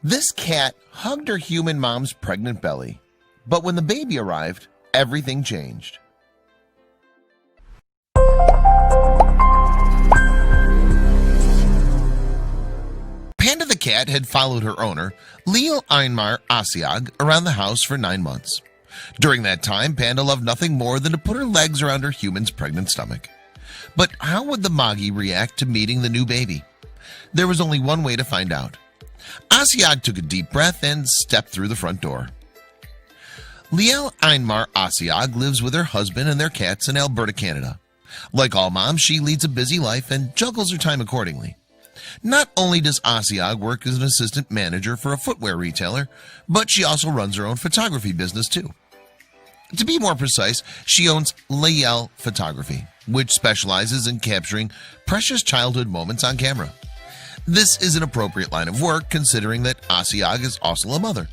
This cat hugged her human mom's pregnant belly, but when the baby arrived, everything changed. Panda the cat had followed her owner, Leo Einmar Asiag, around the house for 9 months. During that time, Panda loved nothing more than to put her legs around her human's pregnant stomach. But how would the Magi react to meeting the new baby? There was only one way to find out. Asiag took a deep breath and stepped through the front door. Liel Einmar Asiag lives with her husband and their cats in Alberta, Canada. Like all moms, she leads a busy life and juggles her time accordingly. Not only does Asiag work as an assistant manager for a footwear retailer, but she also runs her own photography business too. To be more precise, she owns Liel Photography, which specializes in capturing precious childhood moments on camera. This is an appropriate line of work considering that Asiag is also a mother.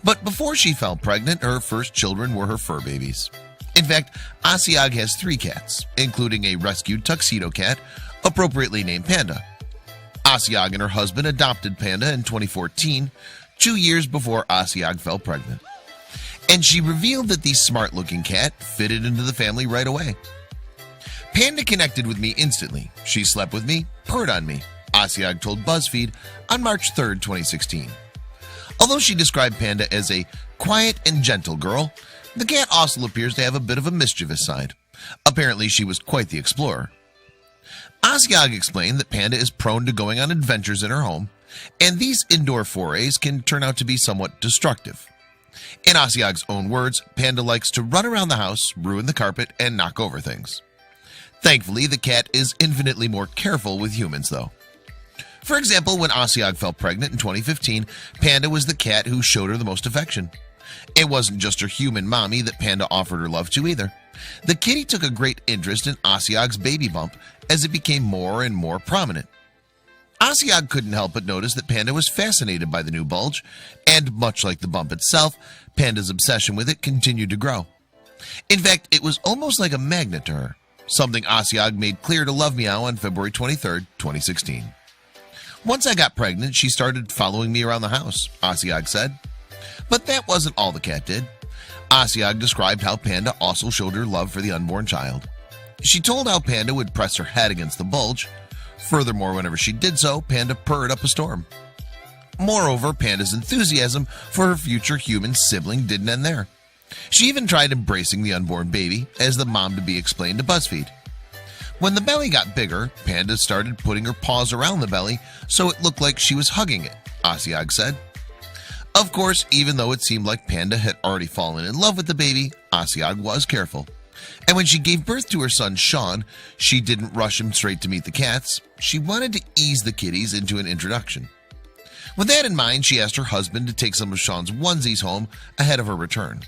But before she fell pregnant, her first children were her fur babies. In fact, Asiag has 3 cats, including a rescued tuxedo cat, appropriately named Panda. Asiag and her husband adopted Panda in 2014, 2 years before Asiag fell pregnant. And she revealed that the smart-looking cat fitted into the family right away. Panda connected with me instantly. She slept with me, purred on me, Asiag told BuzzFeed on March 3, 2016. Although she described Panda as a quiet and gentle girl, the cat also appears to have a bit of a mischievous side. Apparently, she was quite the explorer. Asiag explained that Panda is prone to going on adventures in her home, and these indoor forays can turn out to be somewhat destructive. In Asiag's own words, Panda likes to run around the house, ruin the carpet, and knock over things. Thankfully, the cat is infinitely more careful with humans, though. For example, when Asiag fell pregnant in 2015, Panda was the cat who showed her the most affection. It wasn't just her human mommy that Panda offered her love to either. The kitty took a great interest in Asiag's baby bump as it became more and more prominent. Asiag couldn't help but notice that Panda was fascinated by the new bulge, and much like the bump itself, Panda's obsession with it continued to grow. In fact, it was almost like a magnet to her, something Asiag made clear to Love Meow on February 23, 2016. Once I got pregnant, she started following me around the house, Asiag said. But that wasn't all the cat did. Asiag described how Panda also showed her love for the unborn child. She told how Panda would press her head against the bulge. Furthermore, whenever she did so, Panda purred up a storm. Moreover, Panda's enthusiasm for her future human sibling didn't end there. She even tried embracing the unborn baby, as the mom-to-be explained to BuzzFeed. When the belly got bigger, Panda started putting her paws around the belly so it looked like she was hugging it, Asiag said. Of course, even though it seemed like Panda had already fallen in love with the baby, Asiag was careful. And when she gave birth to her son Sean, she didn't rush him straight to meet the cats. She wanted to ease the kitties into an introduction. With that in mind, she asked her husband to take some of Sean's onesies home ahead of her return.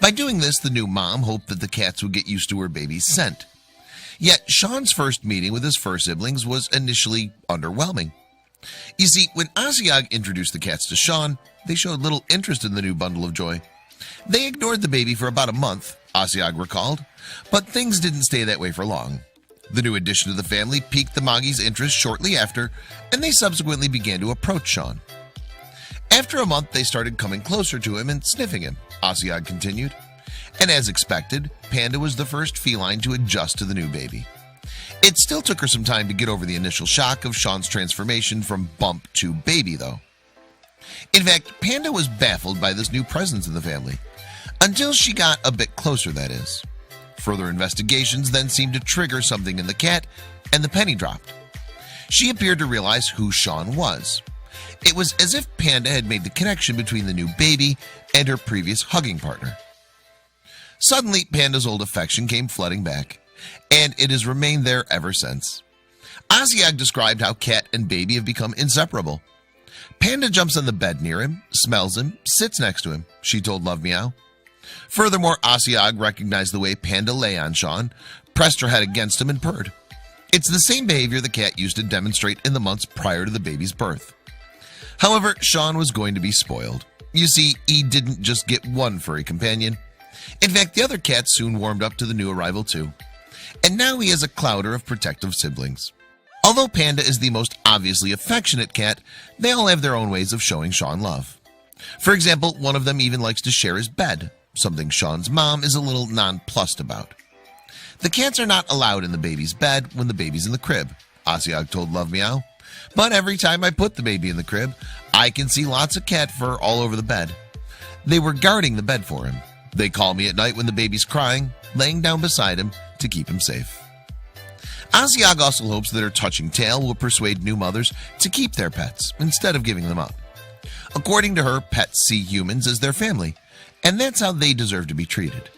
By doing this, the new mom hoped that the cats would get used to her baby's scent. Yet Sean's first meeting with his fur siblings was initially underwhelming. You see, when Asiag introduced the cats to Sean, they showed little interest in the new bundle of joy. They ignored the baby for about a month, Asiag recalled, but things didn't stay that way for long. The new addition to the family piqued the Magi's interest shortly after, and they subsequently began to approach Sean. After a month, they started coming closer to him and sniffing him, Asiag continued. And as expected, Panda was the first feline to adjust to the new baby. It still took her some time to get over the initial shock of Sean's transformation from bump to baby, though. In fact, Panda was baffled by this new presence in the family, until she got a bit closer, that is. Further investigations then seemed to trigger something in the cat, and the penny dropped. She appeared to realize who Sean was. It was as if Panda had made the connection between the new baby and her previous hugging partner. Suddenly, Panda's old affection came flooding back, and it has remained there ever since. Asiag described how cat and baby have become inseparable. Panda jumps on the bed near him, smells him, sits next to him, she told Love Meow. Furthermore, Asiag recognized the way Panda lay on Sean, pressed her head against him and purred. It's the same behavior the cat used to demonstrate in the months prior to the baby's birth. However, Sean was going to be spoiled. You see, he didn't just get one furry companion. In fact, the other cats soon warmed up to the new arrival too. And now he has a clouder of protective siblings. Although Panda is the most obviously affectionate cat, they all have their own ways of showing Sean love. For example, one of them even likes to share his bed, something Sean's mom is a little nonplussed about. The cats are not allowed in the baby's bed when the baby's in the crib, Asiag told Love Meow. But every time I put the baby in the crib, I can see lots of cat fur all over the bed. They were guarding the bed for him. They call me at night when the baby's crying, laying down beside him to keep him safe. Asiag also hopes that her touching tale will persuade new mothers to keep their pets instead of giving them up. According to her, pets see humans as their family, and that's how they deserve to be treated.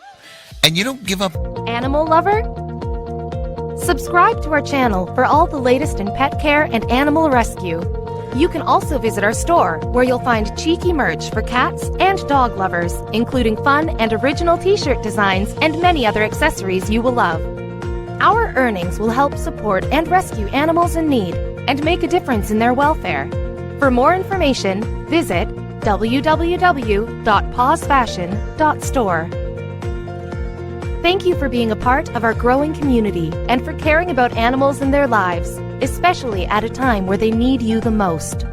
And you don't give up. Animal lover? Subscribe to our channel for all the latest in pet care and animal rescue. You can also visit our store, where you'll find cheeky merch for cats and dog lovers, including fun and original t-shirt designs and many other accessories you will love. Our earnings will help support and rescue animals in need and make a difference in their welfare. For more information, visit www.pawsfashion.store. Thank you for being a part of our growing community and for caring about animals and their lives, especially at a time where they need you the most.